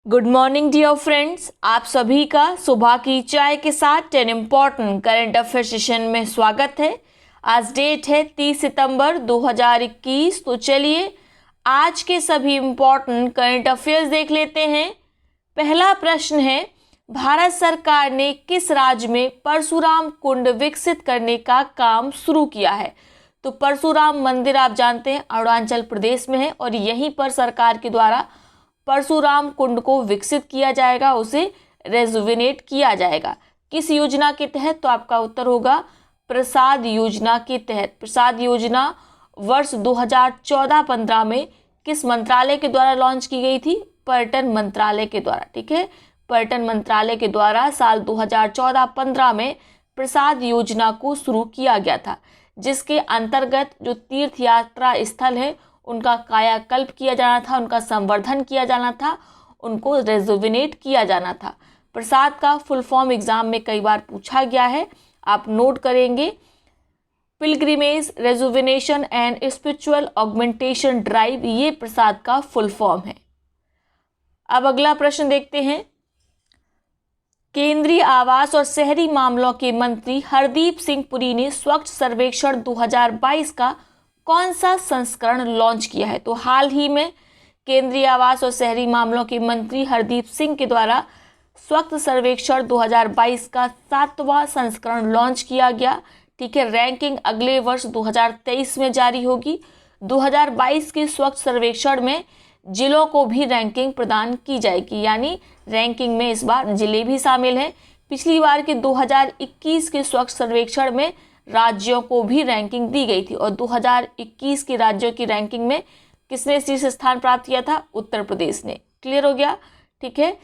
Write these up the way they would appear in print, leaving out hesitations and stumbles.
Good morning dear friends, आप सभी का सुबह की चाय के साथ 10 इम्पॉर्टेंट करंट अफेयर सेशन में स्वागत है। आज डेट है 30 सितंबर 2021। तो चलिए आज के सभी इम्पॉर्टेंट करंट अफेयर्स देख लेते हैं। पहला प्रश्न है, भारत सरकार ने किस राज्य में परशुराम कुंड विकसित करने का काम शुरू किया है? तो परशुराम मंदिर आप जानते हैं अरुणाचल प्रदेश में है और यहीं पर सरकार के द्वारा परशुराम कुंड को विकसित किया जाएगा, उसे रेजुविनेट किया जाएगा। किस योजना के तहत? तो आपका उत्तर होगा प्रसाद योजना के तहत। प्रसाद योजना वर्ष 2014-15 में किस मंत्रालय के द्वारा लॉन्च की गई थी? पर्यटन मंत्रालय के द्वारा। ठीक है, पर्यटन मंत्रालय के द्वारा साल 2014-15 में प्रसाद योजना को शुरू किया गया था, जिसके अंतर्गत जो तीर्थ यात्रा स्थल है उनका कायाकल्प किया जाना था, उनका संवर्धन किया जाना था, उनको रेजुविनेट किया जाना था। प्रसाद का फुल फॉर्म एग्जाम में कई बार पूछा गया है, आप नोट करेंगे। Pilgrimage rejuvenation and spiritual augmentation drive, ये प्रसाद का फुल फॉर्म है। अब अगला प्रश्न देखते हैं। केंद्रीय आवास और शहरी मामलों के मंत्री हरदीप सिंह पुरी ने स्वच्छ सर्वेक्षण 2022 का कौन सा संस्करण लॉन्च किया है? तो हाल ही में केंद्रीय आवास और शहरी मामलों के मंत्री हरदीप सिंह के द्वारा स्वच्छ सर्वेक्षण 2022 का 7वां संस्करण लॉन्च किया गया। ठीक है, रैंकिंग अगले वर्ष 2023 में जारी होगी। 2022 के स्वच्छ सर्वेक्षण में जिलों को भी रैंकिंग प्रदान की जाएगी, यानी रैंकिंग में इस बार जिले भी शामिल हैं। पिछली बार के 2021 के स्वच्छ सर्वेक्षण में राज्यों को भी रैंकिंग दी गई थी और 2021 के राज्यों की रैंकिंग में किसने शीर्ष स्थान प्राप्त किया था? उत्तर प्रदेश ने। क्लियर हो गया? ठीक है,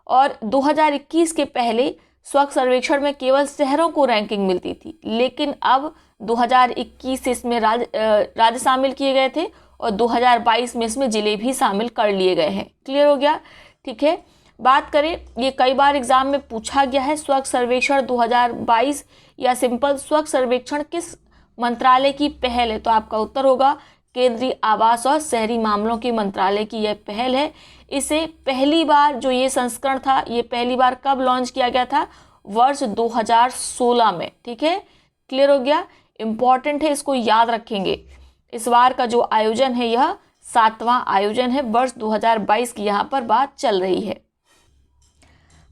और 2021 के पहले स्वच्छ सर्वेक्षण में केवल शहरों को रैंकिंग मिलती थी, लेकिन अब 2021 से इसमें राज्य शामिल किए गए थे और 2022 में इसमें जिले भी शामिल कर लिए गए हैं। क्लियर हो गया? ठीक है, बात करें, ये कई बार एग्जाम में पूछा गया है, स्वच्छ सर्वेक्षण 2022 या सिंपल स्वच्छ सर्वेक्षण किस मंत्रालय की पहल है? तो आपका उत्तर होगा केंद्रीय आवास और शहरी मामलों के मंत्रालय की यह पहल है। इसे पहली बार जो ये संस्करण था, ये पहली बार कब लॉन्च किया गया था? वर्ष 2016 में। ठीक है, क्लियर हो गया? इंपॉर्टेंट है, इसको याद रखेंगे। इस बार का जो आयोजन है यह 7वां आयोजन है, वर्ष 2022 की यहाँ पर बात चल रही है।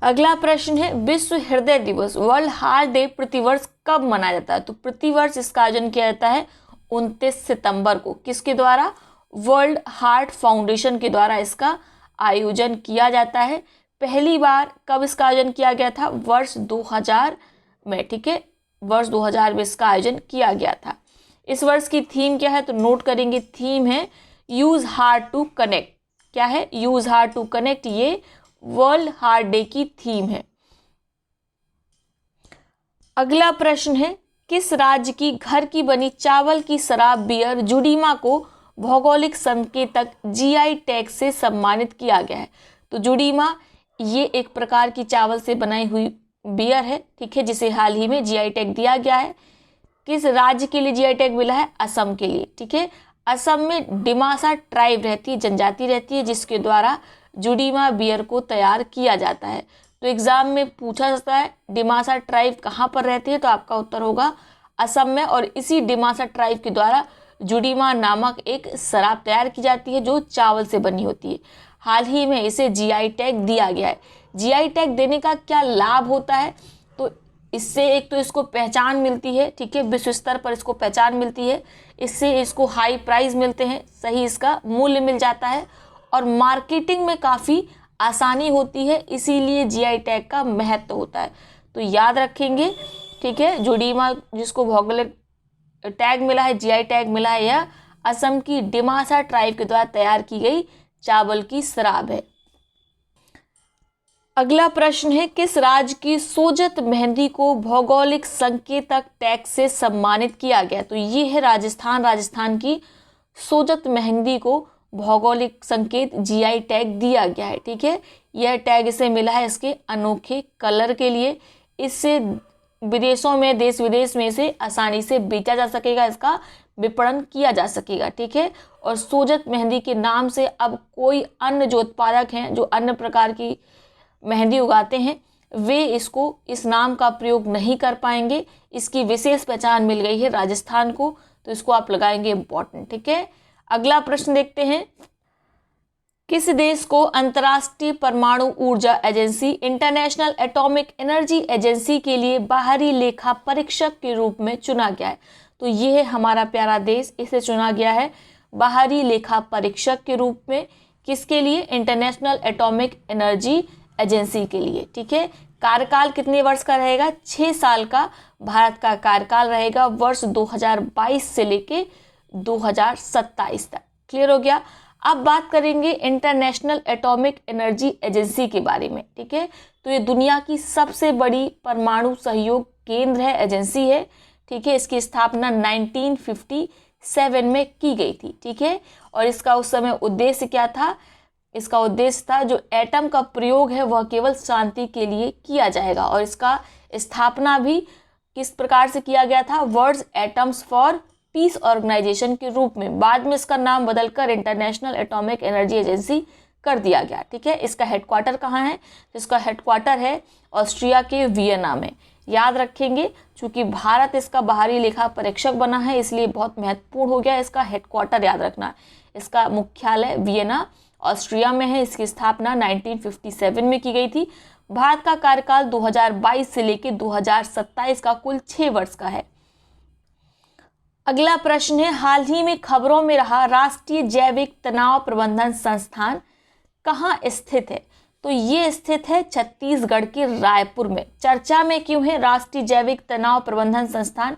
अगला प्रश्न है, विश्व हृदय दिवस वर्ल्ड हार्ट डे प्रतिवर्ष कब मनाया जाता है? तो प्रतिवर्ष इसका आयोजन किया जाता है 29 सितंबर को। किसके द्वारा? वर्ल्ड हार्ट फाउंडेशन के द्वारा इसका आयोजन किया जाता है। पहली बार कब इसका आयोजन किया गया था? वर्ष 2000 में। ठीक है, वर्ष 2000 में इसका आयोजन किया गया था। इस वर्ष की थीम क्या है? तो नोट करेंगे, थीम है यूज हार्ट टू कनेक्ट। क्या है? यूज हार्ट टू कनेक्ट, ये वर्ल्ड हार्ट डे की थीम है। अगला प्रश्न है, किस राज्य की घर की बनी चावल की शराब बियर जुडीमा को भौगोलिक संकेतक जीआई टैग से सम्मानित किया गया है? तो जुडीमा ये एक प्रकार की चावल से बनाई हुई बियर है, ठीक है, जिसे हाल ही में जीआई टैग दिया गया है। किस राज्य के लिए जीआई टैग मिला है? असम के लिए। ठीक है, असम में डिमासा ट्राइब रहती है, जनजाति रहती है, जिसके द्वारा जुडीमा बियर को तैयार किया जाता है। तो एग्जाम में पूछा जाता है डिमासा ट्राइब कहाँ पर रहती है? तो आपका उत्तर होगा असम में, और इसी डिमासा ट्राइब के द्वारा जुडीमा नामक एक शराब तैयार की जाती है जो चावल से बनी होती है। हाल ही में इसे जीआई टैग दिया गया है। जीआई टैग देने का क्या लाभ होता है? तो इससे एक तो इसको पहचान मिलती है, ठीक है, विश्व स्तर पर इसको पहचान मिलती है, इससे इसको हाई प्राइस मिलते हैं, सही इसका मूल्य मिल जाता है और मार्केटिंग में काफ़ी आसानी होती है, इसीलिए जीआई टैग का महत्व होता है। तो याद रखेंगे, ठीक है, जुडीमा जिसको भौगोलिक टैग मिला है, जीआई टैग मिला है, यह असम की डिमासा ट्राइब के द्वारा तैयार की गई चावल की शराब है। अगला प्रश्न है, किस राज्य की सोजत मेहंदी को भौगोलिक संकेतक टैग से सम्मानित किया गया? तो ये है राजस्थान। राजस्थान की सोजत मेहंदी को भौगोलिक संकेत जीआई टैग दिया गया है। ठीक है, यह टैग इसे मिला है इसके अनोखे कलर के लिए। इससे विदेशों में, देश विदेश में इसे आसानी से बेचा जा सकेगा, इसका विपणन किया जा सकेगा। ठीक है, और सोजत मेहंदी के नाम से अब कोई अन्य जो उत्पादक हैं, जो अन्य प्रकार की मेहंदी उगाते हैं, वे इसको इस नाम का प्रयोग नहीं कर पाएंगे। इसकी विशेष पहचान मिल गई है राजस्थान को, तो इसको आप लगाएंगे इम्पोर्टेंट। ठीक है, अगला प्रश्न देखते हैं। किस देश को अंतर्राष्ट्रीय परमाणु ऊर्जा agency international atomic energy agency के लिए बाहरी लेखा परीक्षक के रूप में चुना गया है? तो ये है हमारा प्यारा देश, इसे चुना गया है बाहरी लेखा परीक्षक के रूप में। किसके लिए? इंटरनेशनल एटॉमिक एनर्जी एजेंसी के लिए। ठीक है, कार्यकाल कितने वर्ष का रहेगा? 6 साल का भारत का कार्यकाल रहेगा, वर्ष 2022 से लेके 2027 तक। क्लियर हो गया? अब बात करेंगे इंटरनेशनल एटॉमिक एनर्जी एजेंसी के बारे में। ठीक है, तो ये दुनिया की सबसे बड़ी परमाणु सहयोग केंद्र है, एजेंसी है। ठीक है, इसकी स्थापना 1957 में की गई थी। ठीक है, और इसका उस समय उद्देश्य क्या था? इसका उद्देश्य था जो एटम का प्रयोग है वह केवल शांति के लिए किया जाएगा, और इसका स्थापना भी किस प्रकार से किया गया था? World atoms for peace organisation के रूप में। बाद में इसका नाम बदलकर इंटरनेशनल एटॉमिक एनर्जी एजेंसी कर दिया गया। ठीक है, इसका हेडक्वार्टर कहाँ है? इसका हेडक्वार्टर है ऑस्ट्रिया के वियना में। याद रखेंगे, चूंकि भारत इसका बाहरी लेखा परीक्षक बना है, इसलिए बहुत महत्वपूर्ण हो गया इसका हेडक्वार्टर याद रखना। इसका मुख्यालय वियना ऑस्ट्रिया में है। इसकी स्थापना 1957 में की गई थी। भारत का कार्यकाल 2022 से लेकर 2027 का कुल 6 वर्ष का है। अगला प्रश्न है, हाल ही में खबरों में रहा राष्ट्रीय जैविक तनाव प्रबंधन संस्थान कहाँ स्थित है? तो ये स्थित है छत्तीसगढ़ के रायपुर में। चर्चा में क्यों है राष्ट्रीय जैविक तनाव प्रबंधन संस्थान?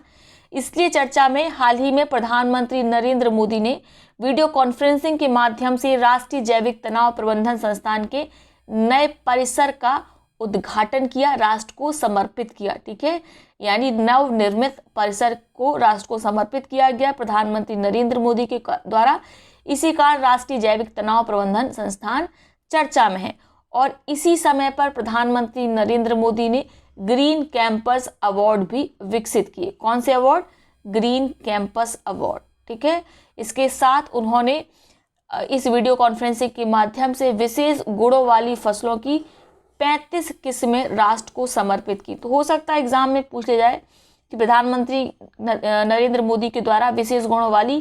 इसलिए चर्चा में हाल ही में प्रधानमंत्री नरेंद्र मोदी ने वीडियो कॉन्फ्रेंसिंग के माध्यम से राष्ट्रीय जैविक तनाव प्रबंधन संस्थान के नए परिसर का उद्घाटन किया, राष्ट्र को समर्पित किया। ठीक है, यानी नवनिर्मित परिसर को राष्ट्र को समर्पित किया गया प्रधानमंत्री नरेंद्र मोदी के द्वारा। इसी कारण राष्ट्रीय जैविक तनाव प्रबंधन संस्थान चर्चा में है। और इसी समय पर प्रधानमंत्री नरेंद्र मोदी ने ग्रीन कैंपस अवार्ड भी विकसित किए। कौन से अवार्ड? Green campus award. ठीक है, इसके साथ उन्होंने इस वीडियो कॉन्फ्रेंसिंग के माध्यम से विशेष गुणों वाली फसलों की 35 किस्में राष्ट्र को समर्पित की। तो हो सकता है एग्जाम में पूछ ले जाए कि प्रधानमंत्री नरेंद्र मोदी के द्वारा विशेष गुणों वाली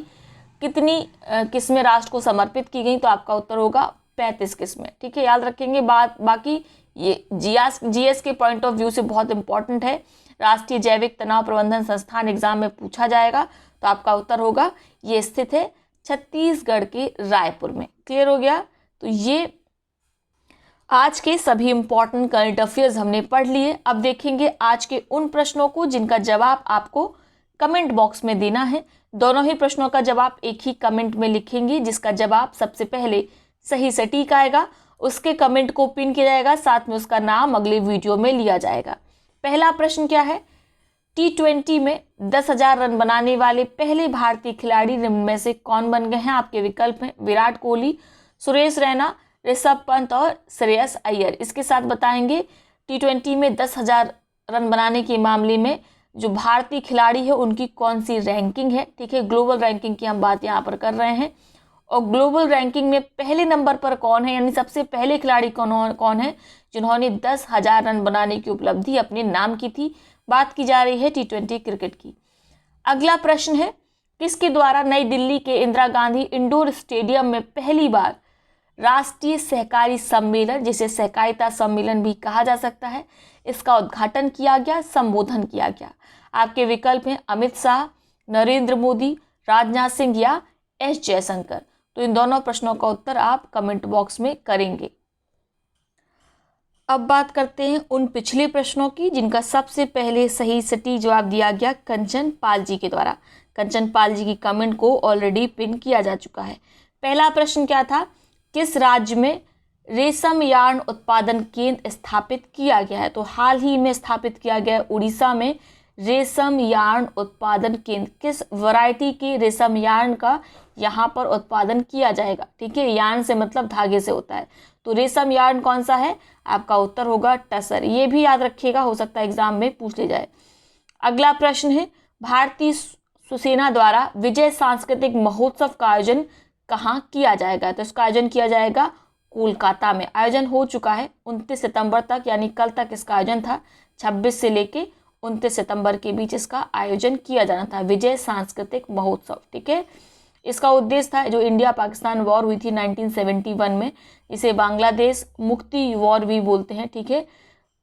कितनी किस्में राष्ट्र को समर्पित की गई? तो आपका उत्तर होगा 35 किस्में। ठीक है, याद रखेंगे। बाकी ये जीएस के पॉइंट ऑफ व्यू से बहुत इंपॉर्टेंट है। राष्ट्रीय जैविक तनाव प्रबंधन संस्थान एग्जाम में पूछा जाएगा, तो आपका उत्तर होगा ये स्थित है छत्तीसगढ़ के रायपुर में। क्लियर हो गया? तो ये आज के सभी इंपॉर्टेंट करंट अफेयर्स हमने पढ़ लिए। अब देखेंगे आज के उन प्रश्नों को जिनका जवाब आपको कमेंट बॉक्स में देना है। दोनों ही प्रश्नों का जवाब एक ही कमेंट में लिखेंगे। जिसका जवाब सबसे पहले सही सटीक आएगा उसके कमेंट को पिन किया जाएगा, साथ में उसका नाम अगले वीडियो में लिया जाएगा। पहला प्रश्न क्या है? T20 में 10,000 रन बनाने वाले पहले भारतीय खिलाड़ी निम्न में से कौन बन गए हैं? आपके विकल्प हैं विराट कोहली, सुरेश रैना, ऋषभ पंत और श्रेयस अय्यर। इसके साथ बताएंगे T20 में 10,000 रन बनाने के मामले में जो भारतीय खिलाड़ी है उनकी कौन सी रैंकिंग है। ठीक है, ग्लोबल रैंकिंग की हम बात यहाँ पर कर रहे हैं। और ग्लोबल रैंकिंग में पहले नंबर पर कौन है, यानी सबसे पहले खिलाड़ी कौन है जिन्होंने 10,000 रन बनाने की उपलब्धि अपने नाम की थी? बात की जा रही है T20 क्रिकेट की। अगला प्रश्न है, किसके द्वारा नई दिल्ली के इंदिरा गांधी इंडोर स्टेडियम में पहली बार राष्ट्रीय सहकारी सम्मेलन, जिसे सहकारिता सम्मेलन भी कहा जा सकता है, इसका उद्घाटन किया गया, संबोधन किया गया? आपके विकल्प हैं अमित शाह, नरेंद्र मोदी, राजनाथ सिंह या एस जयशंकर। तो इन दोनों प्रश्नों का उत्तर आप कमेंट बॉक्स में करेंगे। अब बात करते हैं उन पिछले प्रश्नों की जिनका सबसे पहले सही सटीक जवाब दिया गया कंचन पाल जी के द्वारा। कंचन पाल जी की कमेंट को ऑलरेडी पिन किया जा चुका है। पहला प्रश्न क्या था? किस राज्य में रेशम यार्न उत्पादन केंद्र स्थापित किया गया है? तो हाल ही में स्थापित किया गया उड़ीसा में रेशम यार्न उत्पादन केंद्र। किस वैरायटी के रेशम यार्न का यहाँ पर उत्पादन किया जाएगा? ठीक है, यार्न से मतलब धागे से होता है, तो रेशम यार्न कौन सा है? आपका उत्तर होगा टसर। ये भी याद रखिएगा, हो सकता है एग्जाम में पूछ ले जाए। अगला प्रश्न है, भारतीय सेना द्वारा विजय सांस्कृतिक महोत्सव का आयोजन कहाँ किया जाएगा? तो इसका आयोजन किया जाएगा कोलकाता में। आयोजन हो चुका है 29 सितंबर तक, यानी कल तक इसका आयोजन था। 26 से लेके 29 सितंबर के बीच इसका आयोजन किया जाना था, विजय सांस्कृतिक महोत्सव। ठीक है, इसका उद्देश्य था जो इंडिया पाकिस्तान वॉर हुई थी 1971 में, इसे बांग्लादेश मुक्ति वॉर भी बोलते हैं। ठीक है,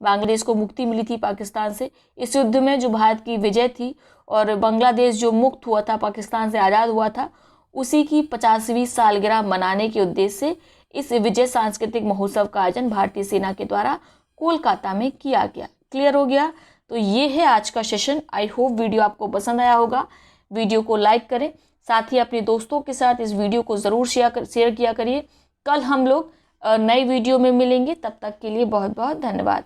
बांग्लादेश को मुक्ति मिली थी पाकिस्तान से। इस युद्ध में जो भारत की विजय थी और बांग्लादेश जो मुक्त हुआ था, पाकिस्तान से आज़ाद हुआ था, उसी की 50वीं सालगिरह मनाने के उद्देश्य से इस विजय सांस्कृतिक महोत्सव का आयोजन भारतीय सेना के द्वारा कोलकाता में किया गया। क्लियर हो गया? तो ये है आज का सेशन। आई होप वीडियो आपको पसंद आया होगा। वीडियो को लाइक करें, साथ ही अपने दोस्तों के साथ इस वीडियो को ज़रूर शेयर किया करिए। कल हम लोग नई वीडियो में मिलेंगे, तब तक के लिए बहुत बहुत धन्यवाद।